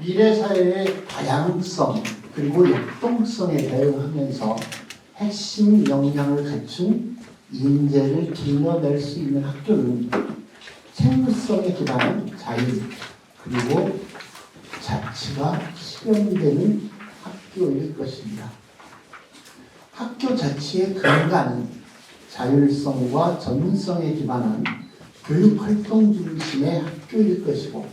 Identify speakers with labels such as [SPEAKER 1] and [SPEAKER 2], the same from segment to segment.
[SPEAKER 1] 미래 사회의 다양성 그리고 역동성에 대응하면서 핵심 역량을 갖춘 인재를 길러낼 수 있는 학교는 생물성에 기반한 자유 그리고 자치가 실현되는 학교일 것입니다. 학교 자치의 근간은 자율성과 전문성에 기반한 교육활동 중심의 학교일 것이고,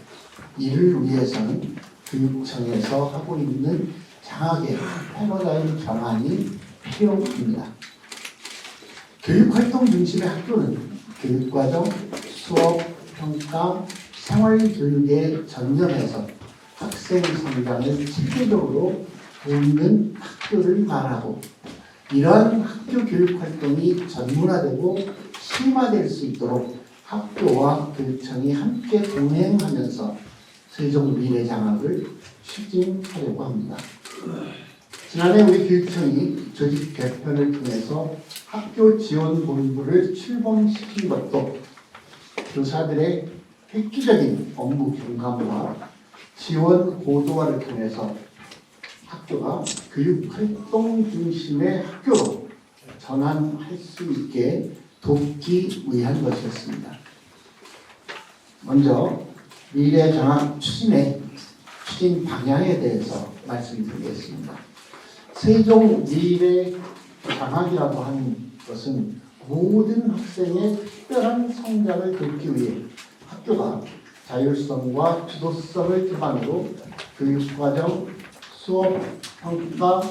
[SPEAKER 1] 이를 위해서는 교육청에서 하고 있는 장학의 패러다임 전환이 필요합니다. 교육활동 중심의 학교는 교육과정, 수업, 평가, 생활교육에 전념해서 학생 성장을 체계적으로 돕는 학교를 말하고, 이러한 학교 교육활동이 전문화되고 심화될 수 있도록 학교와 교육청이 함께 동행하면서 세종 미래장학을 추진하려고 합니다. 지난해 우리 교육청이 조직 개편을 통해서 학교 지원 본부를 출범시킨 것도 교사들의 획기적인 업무 경감과 지원 고도화를 통해서 학교가 교육활동 중심의 학교로 전환할 수 있게 돕기 위한 것이었습니다. 먼저 미래장학 추진의 추진 방향에 대해서 말씀드리겠습니다. 세종 미래장학이라고 하는 것은 모든 학생의 특별한 성장을 돕기 위해 학교가 자율성과 주도성을 기반으로 교육과정, 수업, 평가,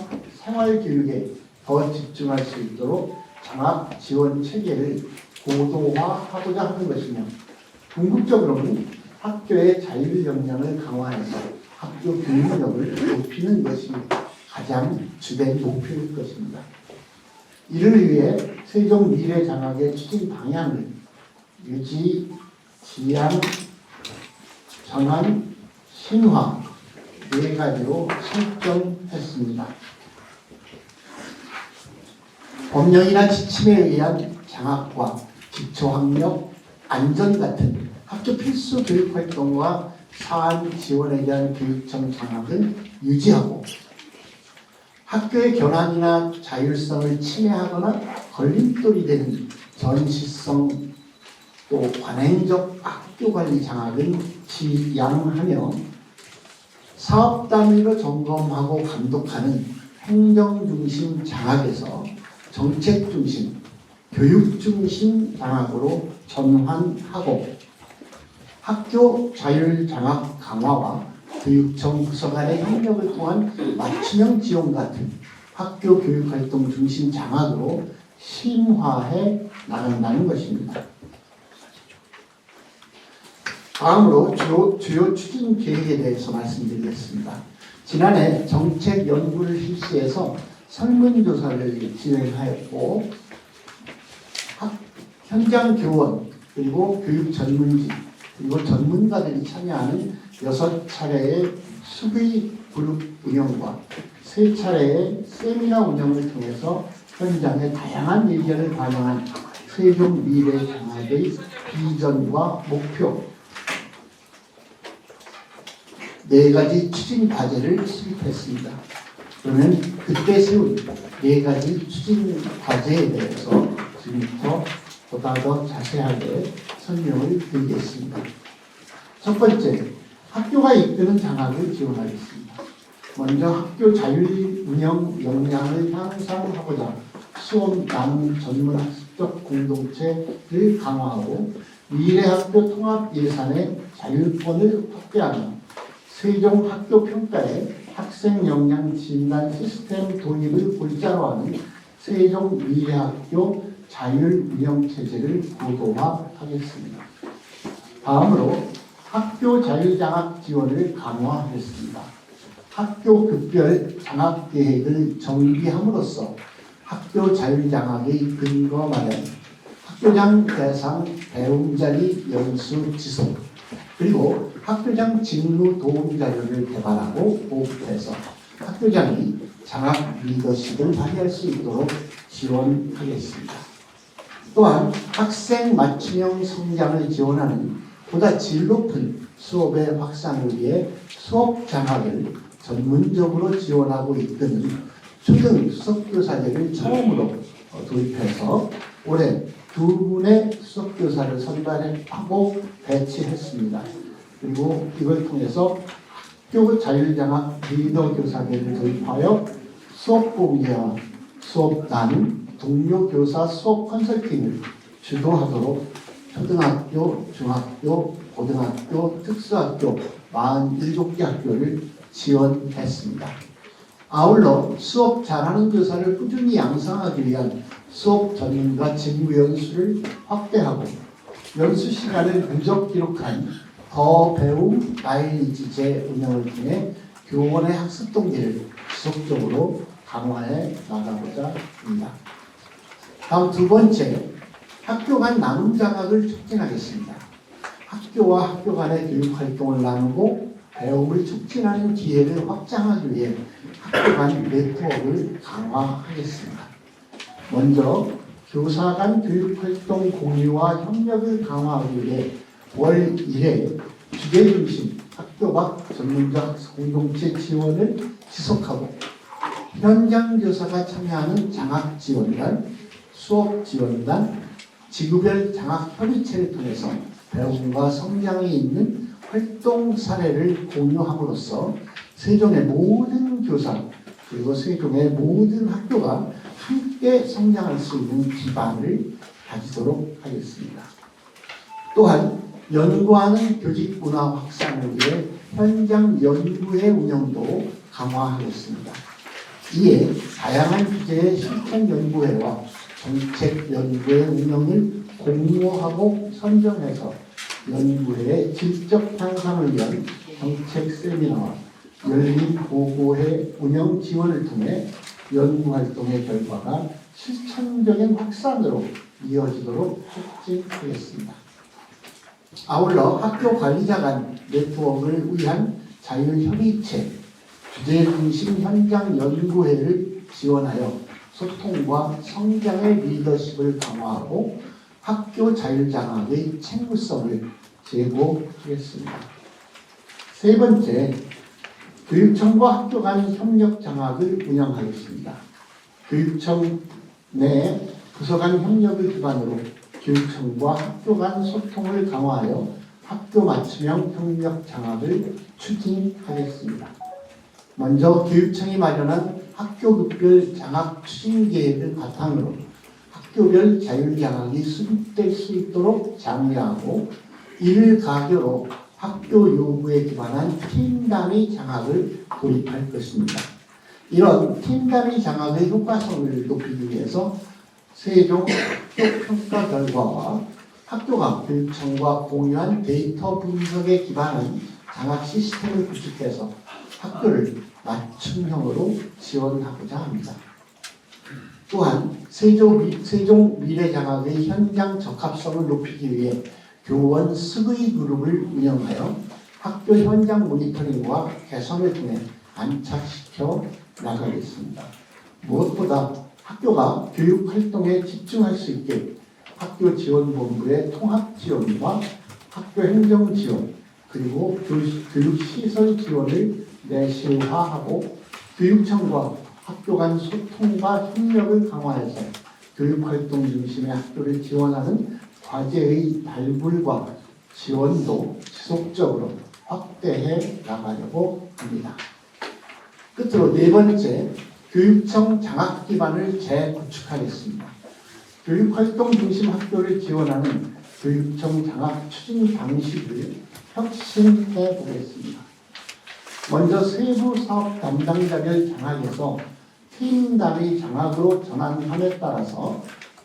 [SPEAKER 1] 생활교육에 더 집중할 수 있도록 장학 지원 체계를 고도화하고자 하는 것이며, 궁극적으로는 학교의 자율 역량을 강화해서 학교 교육력을 높이는 것이 가장 주된 목표일 것입니다. 이를 위해 세종 미래장학의 추진 방향을 유지, 지향, 전환, 신화 4가지로 설정했습니다. 법령이나 지침에 의한 장학과 기초학력, 안전 같은 학교 필수 교육활동과 사안 지원에 대한 교육청 장학은 유지하고, 학교의 견학이나 자율성을 침해하거나 걸림돌이 되는 전시성 또 관행적 학교관리 장학은 지양하며, 사업단위로 점검하고 감독하는 행정중심 장학에서 정책중심, 교육중심 장학으로 전환하고, 학교 자율장학 강화와 교육청 부서 간의 협력을 통한 맞춤형 지원 같은 학교 교육활동 중심 장학으로 심화해 나간다는 것입니다. 다음으로 주요 추진 계획에 대해서 말씀드리겠습니다. 지난해 정책 연구를 실시해서 설문조사를 진행하였고, 현장 교원 그리고 교육 전문직 그리고 전문가들이 참여하는 6차례의 수의 그룹 운영과 3차례의 세미나 운영을 통해서 현장의 다양한 의견을 반영한 세종 미래장학의 비전과 목표 4가지 추진 과제를 수립했습니다. 그러면 그때 세운 4가지 추진 과제에 대해서 지금부터 보다 더 자세하게 설명을 드리겠습니다. 첫 번째, 학교가 이끄는 장학을 지원하겠습니다. 먼저 학교 자율 운영 역량을 향상하고자 수업 나눔 전문 학습적 공동체를 강화하고, 미래학교 통합 예산의 자율권을 확대하며 세종 학교 평가에 학생 역량 진단 시스템 도입을 골자로 하는 세종 미래학교 자율 운영 체제를 고도화하겠습니다. 다음으로 학교 자율장학 지원을 강화하겠습니다. 학교 급별 장학 계획을 정비함으로써 학교 자율장학의 근거 마련, 학교장 대상 배움자리 연수 지속, 그리고 학교장 직무 도움 자료를 개발하고 보급해서 학교장이 장학 리더십을 발휘할 수 있도록 지원하겠습니다. 또한 학생 맞춤형 성장을 지원하는 보다 질 높은 수업의 확산을 위해 수업 장학을 전문적으로 지원하고 이끄는 초등 수석교사제를 처음으로 도입해서 올해 2분의 수석교사를 선발하고 배치했습니다. 그리고 이걸 통해서 학교 자율장학 리더 교사제를 도입하여 수업 공개와 수업단, 동료 교사 수업 컨설팅을 주도하도록 초등학교, 중학교, 고등학교, 특수학교 47개 학교를 지원했습니다. 아울러 수업 잘하는 교사를 꾸준히 양성하기 위한 수업 전문가 직무 연수를 확대하고 연수 시간을 누적 기록한 더 배움 마일리지제 운영을 통해 교원의 학습 동기를 지속적으로 강화해 나가고자 합니다. 다음 두 번째, 학교 간 나눔 장학을 촉진하겠습니다. 학교와 학교 간의 교육 활동을 나누고 배움을 촉진하는 기회를 확장하기 위해 학교 간 네트워크를 강화하겠습니다. 먼저 교사 간 교육 활동 공유와 협력을 강화하기 위해 월 1회 주제 중심 학교 밖 전문적 공동체 지원을 지속하고 현장 교사가 참여하는 장학 지원단, 수업 지원단, 지구별 장학 협의체를 통해서 배움과 성장이 있는 활동 사례를 공유함으로써 세종의 모든 교사 그리고 세종의 모든 학교가 함께 성장할 수 있는 기반을 가지도록 하겠습니다. 또한 연구하는 교직 문화 확산을 위해 현장 연구회 운영도 강화하겠습니다. 이에 다양한 주제의 실천 연구회와 정책 연구회 운영을 공모하고 선정해서 연구회의 질적 향상을 위한 정책 세미나와 열린 보고회 운영 지원을 통해 연구활동의 결과가 실천적인 확산으로 이어지도록 촉진하겠습니다. 아울러 학교 관리자 간 네트워크를 위한 자율협의체, 주제 중심 현장 연구회를 지원하여 소통과 성장의 리더십을 강화하고 학교 자율장학의 책무성을 제고하겠습니다. 세 번째, 교육청과 학교 간 협력 장학을 운영하겠습니다. 교육청 내 부서 간 협력을 기반으로 교육청과 학교 간 소통을 강화하여 학교 맞춤형 협력 장학을 추진하겠습니다. 먼저 교육청이 마련한 학교급별 장학 추진 계획을 바탕으로 학교별 자율장학이 수립될 수 있도록 장려하고 이를 가교로 학교 요구에 기반한 팀 단위 장학을 도입할 것입니다. 이런 팀 단위 장학의 효과성을 높이기 위해서 세종 학교 평가 결과와 학교가 교육청과 공유한 데이터 분석에 기반한 장학 시스템을 구축해서 학교를 맞춤형으로 지원하고자 합니다. 또한 세종 미래장학의 현장 적합성을 높이기 위해 교원 스의 그룹을 운영하여 학교 현장 모니터링과 개선을 통해 안착시켜 나가겠습니다. 무엇보다 학교가 교육 활동에 집중할 수 있게 학교 지원본부의 통합 지원과 학교 행정 지원 그리고 교육 시설 지원을 내실화하고 교육청과 학교 간 소통과 협력을 강화해서 교육 활동 중심의 학교를 지원하는 과제의 발굴과 지원도 지속적으로 확대해 나가려고 합니다. 끝으로 네 번째, 교육청 장학 기반을 재구축하겠습니다. 교육활동 중심 학교를 지원하는 교육청 장학 추진 방식을 혁신해 보겠습니다. 먼저 세부 사업 담당자별 장학에서 팀 단위 장학으로 전환함에 따라서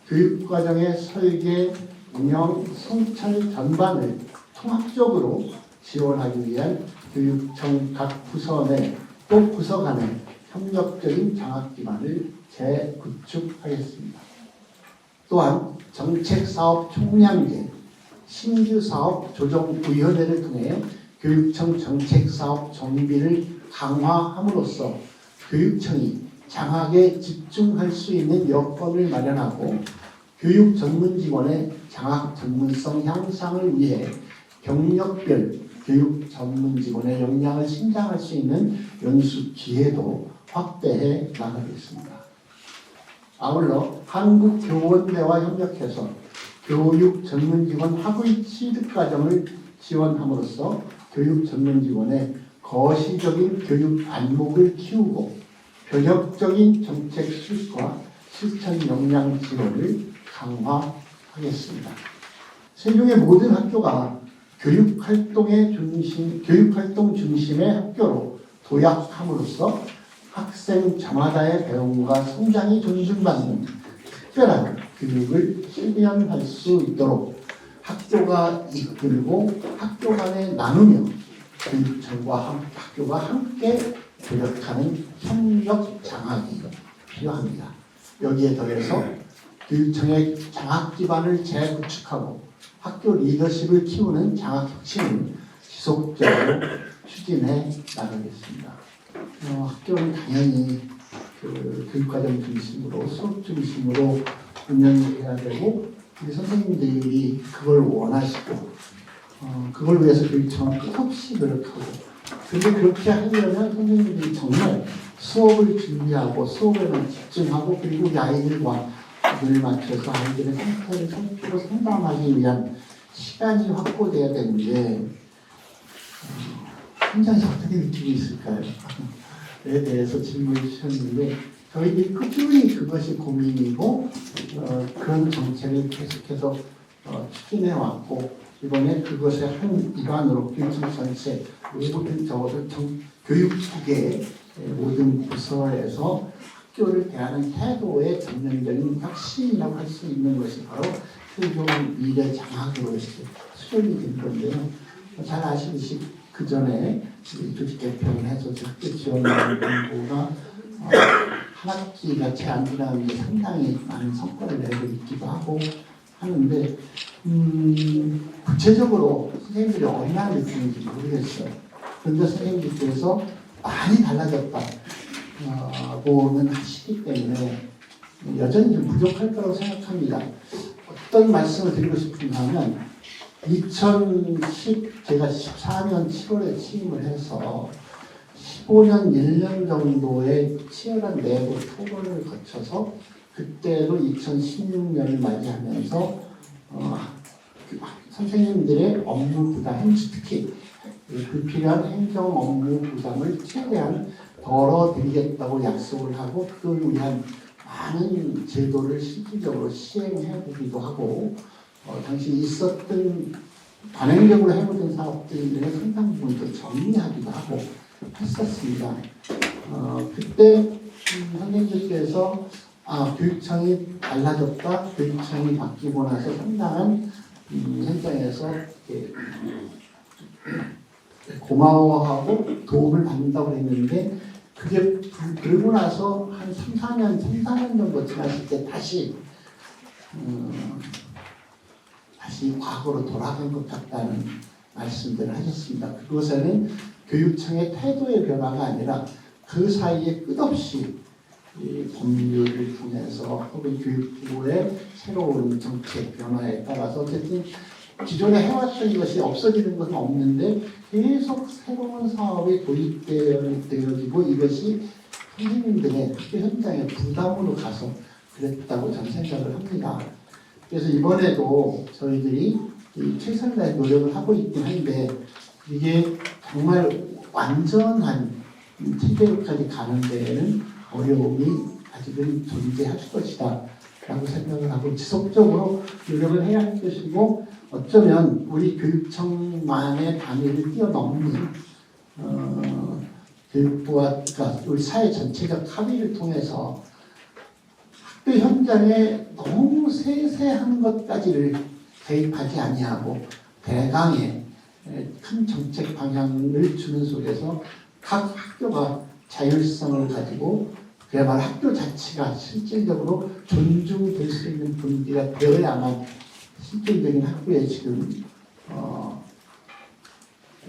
[SPEAKER 1] 교육과정의 설계, 운영, 성찰 전반을 통합적으로 지원하기 위한 교육청 각 부서 내 또 부서 간의 협력적인 장학 기반을 재구축하겠습니다. 또한 정책사업 총량제, 신규사업 조정위원회를 통해 교육청 정책사업 정비를 강화함으로써 교육청이 장학에 집중할 수 있는 여건을 마련하고 교육 전문 직원의 장학 전문성 향상을 위해 경력별 교육 전문 직원의 역량을 신장할 수 있는 연수 기회도 확대해 나가겠습니다. 아울러 한국교원대와 협력해서 교육 전문직원 학위 취득 과정을 지원함으로써 교육 전문직원의 거시적인 교육 안목을 키우고 변혁적인 정책 수립과 실천 역량 지원을 강화하겠습니다. 세종의 모든 학교가 교육활동 중심의 학교로 도약함으로써 학생 저마다의 배움과 성장이 존중받는 특별한 교육을 실현할 수 있도록 학교가 이끌고 학교 간에 나누며 교육청과 학교가 함께 노력하는 협력 장학이 필요합니다. 여기에 더해서 교육청의 장학 기반을 재구축하고 학교 리더십을 키우는 장학 혁신을 지속적으로 추진해 나가겠습니다. 학교는 당연히 교육과정 중심으로 수업 중심으로 운영해야 되고 우리 선생님들이 그걸 원하시고 그걸 위해서 교육청은 끝없이 노력하고 그런데 그렇게 하려면 선생님들이 정말 수업을 준비하고 수업에만 집중하고 그리고 우리 아이들과 눈을 맞춰서 아이들의 상태를 살피고 상담하기 위한 시간이 확보돼야 되는데 현장에서 어떻게 느끼고 있을까요? 에 대해서 질문을 주셨는데 저희들이 꾸준히 그것이 고민이고 그런 정책을 계속해서 추진해왔고 이번에 그것의 한 일환으로 교육청 전체 모든 적어도 교육국의 모든 부서에서 학교를 대하는 태도의 전면적인 혁신이라고 할 수 있는 것이 바로 세종 미래 장학으로 수련이 된 건데요. 잘 아시듯이 그 전에 조직 개편을 해서 학교 지원하는 공부가 한 학기가 채 안 지나는데 상당히 많은 성과를 내고 있기도 하고 하는데 구체적으로 선생님들이 얼마나 느끼는지 모르겠어요. 그런데 선생님들께서 많이 달라졌다고는 하시기 때문에 여전히 좀 부족할 거라고 생각합니다. 어떤 말씀을 드리고 싶은가 하면 제가 14년 7월에 취임을 해서 15년 1년 정도의 치열한 내부 토론을 거쳐서 그때도 2016년을 맞이하면서 선생님들의 업무 부담, 특히 불필요한 행정 업무 부담을 최대한 덜어드리겠다고 약속을 하고 그걸 위한 많은 제도를 실질적으로 시행해 보기도 하고 당시 있었던 관행적으로 해보던 사업들 중에 상당 부분도 정리하기도 하고 했었습니다. 그때 선생님들께서 교육청이 달라졌다, 교육청이 바뀌고 나서 상당한 현장에서 고마워하고 도움을 받는다고 했는데 그게 그러고 나서 한 3, 4년 정도 지났을 때 다시 과거로 돌아간 것 같다는 말씀들을 하셨습니다. 그것에는 교육청의 태도의 변화가 아니라 그 사이에 끝없이 이 법률을 통해서 혹은 교육부의 새로운 정책 변화에 따라서 어쨌든 기존에 해왔던 것이 없어지는 것은 없는데 계속 새로운 사업이 도입되어지고 이것이 선생님들의 학교 현장에 부담으로 가서 그랬다고 저는 생각을 합니다. 그래서 이번에도 저희들이 최선을 다해 노력을 하고 있긴 한데 이게 정말 완전한 체계로까지 가는 데에는 어려움이 아직은 존재할 것이다 라고 생각을 하고 지속적으로 노력을 해야 할 것이고 어쩌면 우리 교육청만의 단위를 뛰어넘는 교육부와 그러니까 우리 사회 전체적 합의를 통해서 학교 현장에 너무 세세한 것까지를 개입하지 아니하고 대강의 큰 정책 방향을 주는 속에서 각 학교가 자율성을 가지고 그야말로 학교 자체가 실질적으로 존중될 수 있는 분위기가 되어야만 실질적인 학교에 지금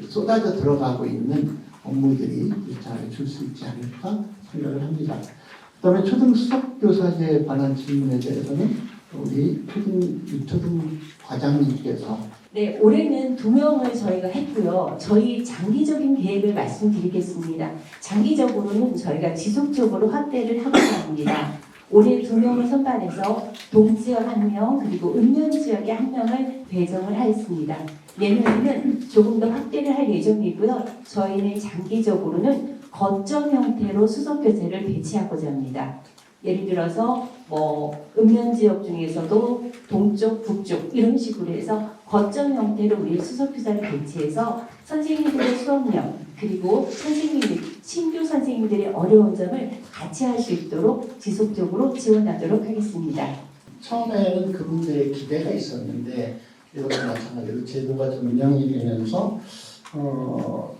[SPEAKER 1] 쏟아져 들어가고 있는 업무들이 잘 줄 수 있지 않을까 생각을 합니다. 그 다음에 초등 수석교사제에 관한 질문에 대해서는 우리 유초등 과장님께서
[SPEAKER 2] 네, 올해는 2명을 저희가 했고요. 저희 장기적인 계획을 말씀드리겠습니다. 장기적으로는 저희가 지속적으로 확대를 하고자 합니다. 올해 2명을 선발해서 동지역 1명 그리고 읍면 지역에 1명을 배정을 하였습니다. 내년에는 조금 더 확대를 할 예정이고요. 저희는 장기적으로는 거점 형태로 수석교사를 배치하고자 합니다. 예를 들어서 읍면 지역 중에서도 동쪽, 북쪽 이런 식으로 해서 거점 형태로 우리 수석교사를 배치해서 선생님들의 수업량 그리고 신규 선생님들의 어려운 점을 같이 할 수 있도록 지속적으로 지원하도록 하겠습니다.
[SPEAKER 1] 처음에는 그분들의 기대가 있었는데 이것도 마찬가지로 제도가 좀 운영이 되면서 좀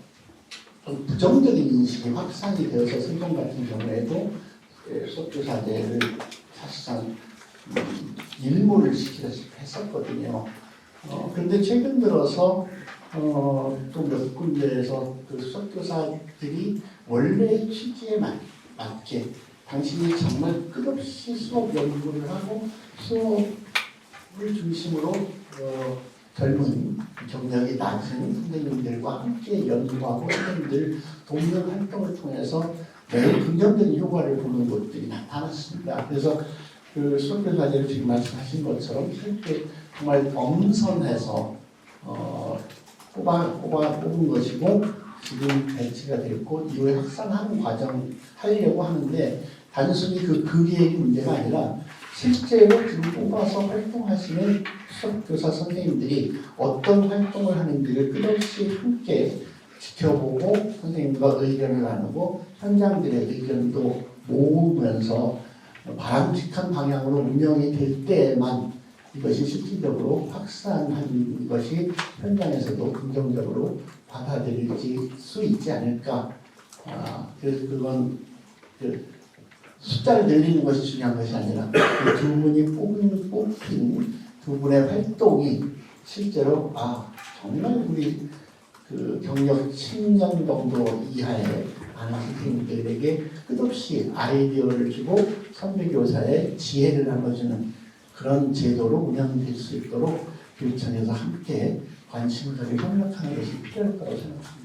[SPEAKER 1] 부정적인 인식이 확산이 되어서 성경 같은 경우에도 수업교사제를 사실상 일몰을 시키다시피 했었거든요. 그런데 최근 들어서 또 몇 군데에서 그 수업교사들이 원래 취지에 맞게 당신이 정말 끝없이 수업 연구를 하고 수업을 중심으로 젊은 경력이 낮은 선생님들과 함께 연구하고 선생님들 돕는 활동을 통해서 매우 긍정적인 효과를 보는 곳들이 나타났습니다. 그래서 그 수업교사제를 지금 말씀하신 것처럼 실제 정말 엄선해서 뽑은 것이고 지금 배치가 됐고 이후에 확산하는 과정 하려고 하는데 단순히 그 계획이 문제가 아니라 실제로 지금 뽑아서 활동하시는 수업교사 선생님들이 어떤 활동을 하는지를 끝없이 함께 지켜보고 선생님과 의견을 나누고 현장들의 의견도 모으면서 바람직한 방향으로 운영이 될 때만 이것이 실질적으로 확산하는 것이 현장에서도 긍정적으로 받아들일 수 있지 않을까. 그래서 그건 숫자를 늘리는 것이 중요한 것이 아니라 그 두 분이 뽑힌 두 분의 활동이 실제로 정말 우리 그 경력 10년 정도 이하의 많은 선생님들에게 끝없이 아이디어를 주고 선배교사의 지혜를 나눠주는 그런 제도로 운영될 수 있도록 교육청에서 함께 관심을 가지고 협력하는 것이 필요할 거라고 생각합니다.